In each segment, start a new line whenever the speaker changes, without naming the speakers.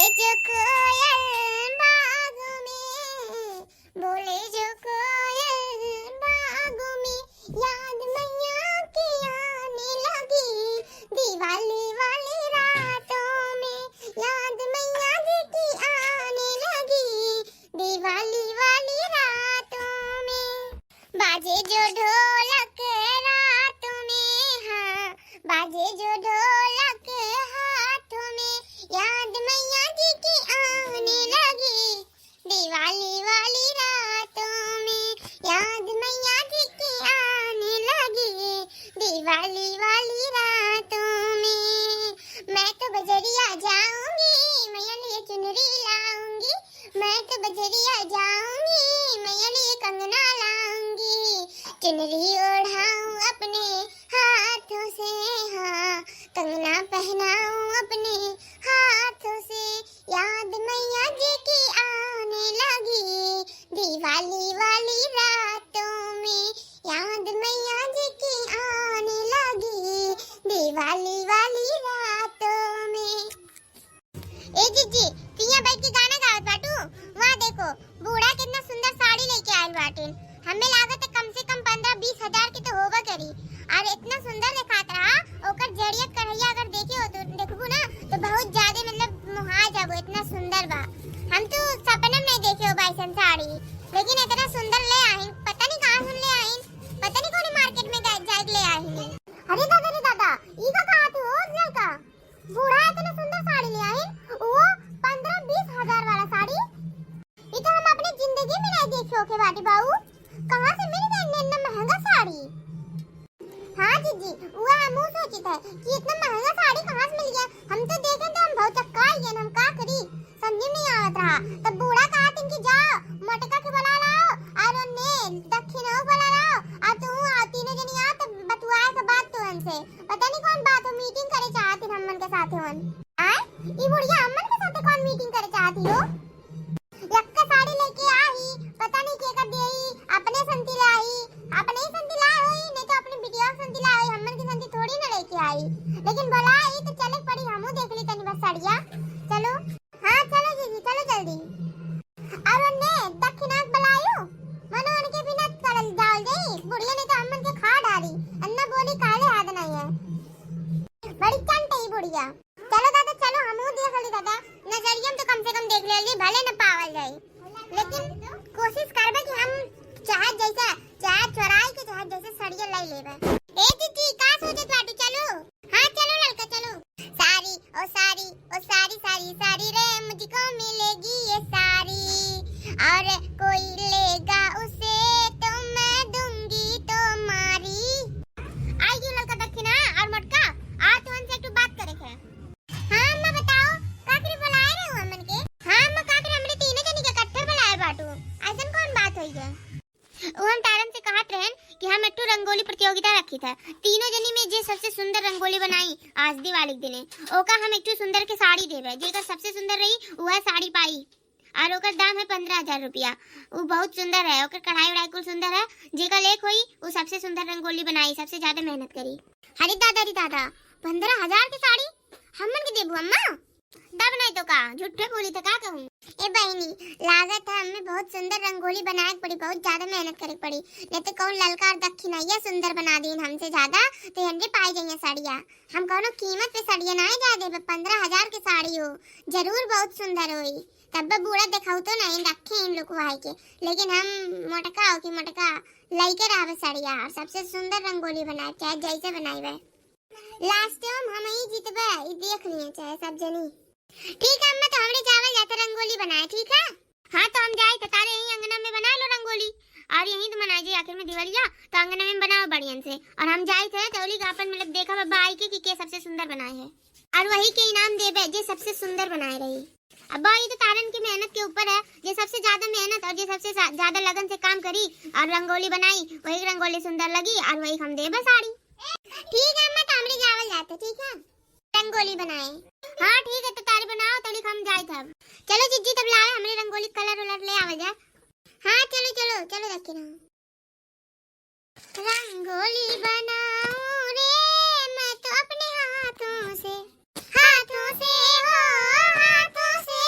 जो कोयल बाग में, बोले जो कोयल बाग में, याद मैया की आने लगी दिवाली वाली रातों में, याद मैया जी की आने लगी दिवाली वाली रातों में। बाजे जो ढोलक रातों में, हाँ बाजे जो ढोलक हाथों में, याद मैया जी की आने लगी दिवाली वाली रातों में, याद मैया जी की आने लगी दिवाली वाली रातों में। मैं तो बजरिया जाऊंगी मैया लिए चुनरी लाऊंगी, मैं तो बजरिया जाऊंगी मैया लिए कंगना लाऊंगी, चुनरी ओढ़ाऊं अपने हाथों से, हाँ कंगना पहनाऊं अपने हाथों से, याद मैया जी की आने लगी दिवाली वाली रातों में, याद मैया जी की आने लगी दिवाली वाली रातों में। ए जीजी तिया बैठ के गाना गावत बाटू, वहाँ देखो बूढ़ा कितना सुंदर साड़ी लेके आयल बाटे, हमें लागत है कम से कम 15-20 हजार की तो होगा करी, और इतना सुंदर दिखात रहा, ओकर जड़ियत कढ़ैया अगर देखे हो तो देखबू ना तो बहुत ज्यादा मतलब मुहा जाबो, इतना सुंदर बा। हम तो सपने में नहीं देखे हो बाइसन साड़ी, लेकिन इतना सुंदर ले आई, पता नहीं कहाँ से ले आई, पता नहीं कौन मार्केट में जाके ले आई। अरे दादा ई का कहा तू हो लड़का, बूढ़ा इतना सुंदर साड़ी ले आई, वो 15-20 हजार वाला साड़ी, ये तो हम अपनी जिंदगी में नहीं देखे होके बाटी बाबू, कहाँ से मिल गई इतना महंगा साड़ी। हाँ जीजी वो हम सोची थे कि इतना महंगा साड़ी कहाँ से मिल गया, हम तो देखे तो हम बहुत चक्का ही गए, हम का करी समझ नहीं आवत रहा। तब बूढ़ा कहा तुम कि जाओ मटका के बुला लाओ और ने दक्षिणा बुला लाओ, और तू आ तीनों जनी आ तब बतुआए के बात तो हमसे, पता नहीं कौन बात हो मीटिंग करे चाहती हमन के साथ होन आए, ई बुढ़िया हमन के साथ कौन मीटिंग करे चाहती हो, यक्का साड़ी लेके आई, पता नहीं के का देई, अपने संती लाई, अपने ही संती लाई होई, नहीं तो अपनी बिटिया संती लाई, हमन की संती थोड़ी ना लेके आई, लेकिन बोला आई तो चले पड़ी, हमहू देख ली तनी बस साड़िया, चलो हाँ चलो जीजी चलो जल्दी, और ने दक्षिणा बुलायो मनो उनके बिना करल डाल दे, बुढ़िया ने तो हमन के खा डाली, अन्ना बोली काले हाथ नहीं है, बड़ी चंट है बुढ़िया। चलो दादा चलो हमहू देख ली दादा, नजरिया में तो कम से कम देख ले ली, भले न पावल जाए, लेकिन कोशिश करबे कि हम चाहे जैसा चाहे चोराई के चाहे जैसे सड़िया ले लेबे। ए जीजी का सोचत बाटू, चलो हाँ चलो लड़का चलो। साड़ी ओ साड़ी ओ साड़ी साड़ी साड़ी रे मुझको मिलेगी ये साड़ी, और कोई लेगा उसे तो मैं दूंगी तो मारी। आइए लड़का दक्षिणा और मटका आ तो हमसे एक बात करे है। हाँ अम्मा बताओ काकरी बुलाए रहे हो हमन के। हाँ अम्मा काकरी हमरे तीनों जनी के इकट्ठे बुलाए बाटू, ऐसन कौन बात होई है। वो हम तारन से कहत रहन कि हम एक रंगोली प्रतियोगिता रखी था, तीनों जनी में जे सबसे सुंदर रंगोली बनाई आज दिवाली के दिने ओका हम एक सुंदर के साड़ी देबे, जेकर सबसे सुंदर रही वह साड़ी पाई, और ओकर दाम है 15,000 रुपया। वो बहुत सुंदर है, ओकर कढ़ाई वढ़ाई कुल सुंदर है, जेकर लेख हुई वो सबसे सुंदर रंगोली बनाई, सबसे ज्यादा मेहनत करी। अरे दादा 15,000 की साड़ी हमन के देबू अम्मा, तब नहीं तो का झूठे बोली तो का कहूँ। ए बहनी लागत है हमें बहुत सुंदर रंगोली बनाए पड़ी, बहुत ज्यादा मेहनत करे पड़ी, नहीं तो कौन ललका और दक्षिणैया सुंदर बना दी हमसे ज्यादा तो हंड्रे पाई जाइए साड़िया, हम कौनो कीमत पे साड़िया ना जा दे, 15,000 की साड़ी हो जरूर बहुत सुंदर होई, तब बूढ़ा दिखाऊ तो नहीं रखे इन लोग भाई के, लेकिन हम मोटका हो कि मोटका लइके रहे साड़िया और सबसे सुंदर रंगोली बनाए चाहे जैसे बनाई, लास्ट में हम ही जीतबे, देख लिए चाहे सब जनी। ठीक है अम्मा तो हमरे चावल जाते रंगोली बनाए, ठीक है हाँ तो हम जाए तो तारे यहीं अंगना में बना लो रंगोली, और यहीं तो मनाई जाए आखिर में दिवालिया तो अंगना में बनाओ बढ़िया से, और हम जाए थे तो ओली गापन मतलब देखा बाबा आई के सबसे सुंदर बनाए है, और वही के इनाम देबे जे सबसे सुंदर बनाए रही। अब ये तो तारन की मेहनत के ऊपर है, जे सबसे ज्यादा मेहनत और जे सबसे ज्यादा लगन से काम करी और रंगोली बनाई वही रंगोली सुंदर लगी और वही हम देबे साड़ी। ठीक है अम्मा तो हमरे चावल जाते, ठीक है रंगोली बनाए, हाँ ठीक है तो तारी बनाओ तो हम जाए तब, चलो जीजी तब लाए हमरे रंगोली कलर वलर ले आवे जा, हाँ चलो चलो चलो रखी ना। रंगोली बनाऊं रे मैं तो अपने हाथों से हो हाथों से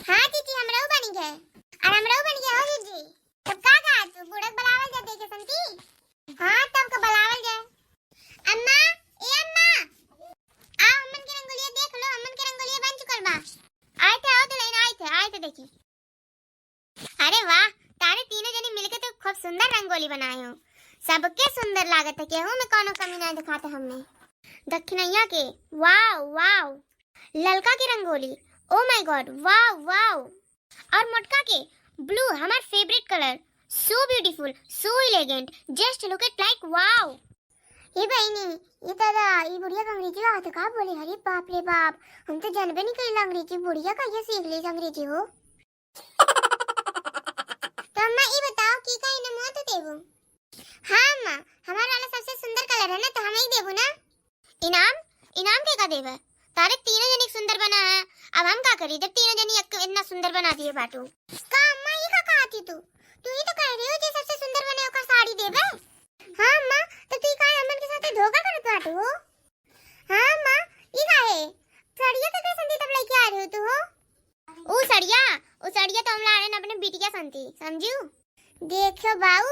हाँ जीजी हमराऊ बनी गए और हमराऊ बन गया हो जीजी। तब का कहा तू बुड़क बलावल जा देखे संती। हाँ तब का बलावल जाए। अम्मा ए अम्मा आ अमन के रंगोलिया देख लो, अमन के रंगोलिया बन चुकल बा। आए थे आओ तो लेना आए थे देखी। अरे वाह तारे तीनों जनी मिलके तो खूब सुंदर रंगोली बनाए हो, सबके सुंदर लागत है। केहू में कोनो कमी नहीं दिखाते हमने। दक्षिणैया के वाव वाव, ललका की रंगोली ओ माय गॉड वाव वाव, और मोटका के ब्लू हमार favourite colour, so beautiful so elegant, just look it like wow. ये बहनी ये दादा ये बुढ़िया अंग्रेजी आते का बोले, अरे बाप रे बाप हम तो जानबे नहीं करेला अंग्रेजी, बुढ़िया का ये सीख ली अंग्रेजी हो। तो अम्मा ये बताओ की का इनाम तो देबो। हाँ अम्मा हमारा वाला सबसे सुंदर कलर है ना तो हमें ही देबो ना। इनाम के का देबे, तारे तीनों जनी सुंदर बना है, अब हम का करी जब तीनों जनी इतना सुंदर बना दिए बाटू। का अम्मा ये का कहती तू ही तो कह रही हो जो सबसे सुंदर बने ओकर साड़ी देबे। हां अम्मा तो तू का अमन के साथ धोखा करत बाटू हो। हां अम्मा ई का है साड़िया के संती तब लेके आ रही हो तू हो। ओ साड़िया तो हम ला रहे हैं अपने बिटिया संती, समझू। देखो बाऊ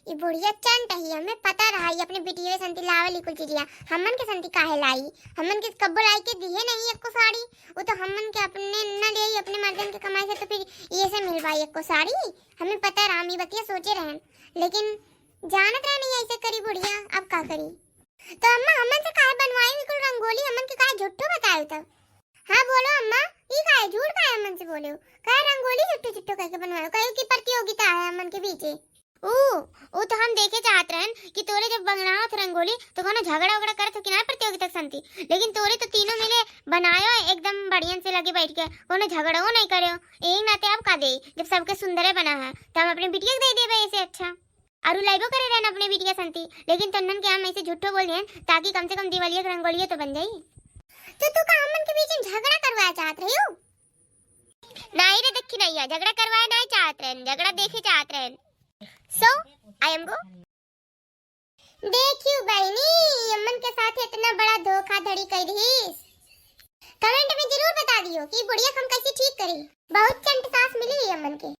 ये बुढ़िया चंट है, हमें पता रहा ये अपने बिटिया संती लावली कुल चीजिया। हमन के संती काहे लाई, हमन के कब्बो लाई के दिए नहीं एको साड़ी, वो तो हमन के अपने न ले अपने मर्दन के कमाई से, तो फिर ये से मिलवाई एको साड़ी। हमें पता रहा हम ये बतिया सोचे रहन, लेकिन जानत रहा नहीं ऐसे करी बुढ़िया, अब का करी। तो अम्मा हमन से काहे बनवाई बिल्कुल रंगोली, हमन के काहे झूठो बतायो तब। हाँ बोलो अम्मा ये काहे झूठ काहे अमन से बोले हो, काहे रंगोली झूठो झूठो करके बनवाओ, काहे की प्रतियोगिता है अमन के पीछे। ओ तो हम देखे चाहत रहन कि तोरे जब बनाओ थ रंगोली तो कोनो झगड़ा उगड़ा करत हो कि ना प्रतियोगिता संती, लेकिन तोरे तो तीनों मिले बनायो एकदम बढ़िया से लगे बैठ के, कोनो झगड़ा नहीं करे। एक नाते आप का दे जब सबके सुंदर बना है तो हम अपने बिटिया दे देबे ऐसे अच्छा। अरु लाइबो करे रहन अपने बिटिया संती, लेकिन तन्नन के हम ऐसे झूठो बोल देन ताकि कम से कम दिवाली की रंगोली तो बन जाई। तो तू का अमन के बीच में झगड़ा करवाया चाहत रही हो। नहीं रे दक्की नहीं है, झगड़ा करवाया नहीं चाहत रहन, झगड़ा देखे चाहत रहन। सो आई एम गो। देखियो बहनी अमन के साथ इतना बड़ा धोखाधड़ी कर दी, कमेंट में जरूर बता दियो कि बुढ़िया हम कैसे ठीक करी। बहुत चंट सास मिली अमन के।